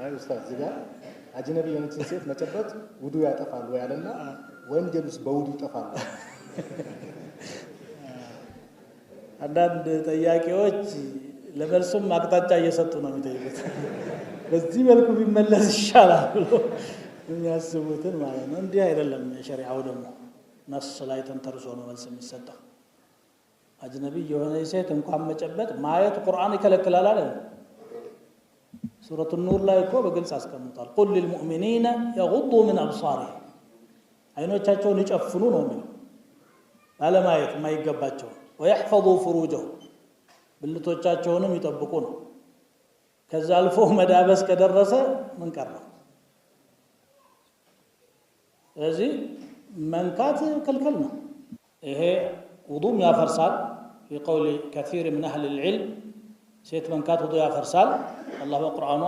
አይ ኡስታዝ ዝጋ አጅነቢ የሆነችን ሴት መጨበጥ ውዱ ያጠፋል ወይ አለና ወንጀሉስ በውዱ ይጠፋል? አንዳንድ ጥያቄዎች ለመልሱም አቅጣጫ እየሰጡ ነው የሚጠይቁት። በዚህ መልኩ ቢመለስ ይሻላል ብሎ የሚያስቡትን ማለት ነው። እንዲህ አይደለም። ሸሪዓው ደግሞ ነስ ላይ ተንተርሶ ነው መልስ የሚሰጠው። አጅነቢ የሆነ ሴት እንኳን መጨበጥ ማየት ቁርአን ይከለክላል አለ። ሱረቱ ኑር ላይ እኮ በግልጽ አስቀምጧል። ቁል ሊልሙእሚኒነ የጉዱ ሚን አብሳሪሂም፣ አይኖቻቸውን ይጨፍኑ ነው የሚለው ባለማየት የማይገባቸው። ወየሕፈዙ ፍሩጀሁም፣ ብልቶቻቸውንም ይጠብቁ ነው። ከዛ አልፎ መዳበስ ከደረሰ ምን ቀረው? ስለዚህ መንካት ክልክል ነው። ይሄ ውዱም ያፈርሳል። في قول كثير من أهل العلم ሴት መንካት ውዱ ያፈርሳል። አላህ በቁርአኑ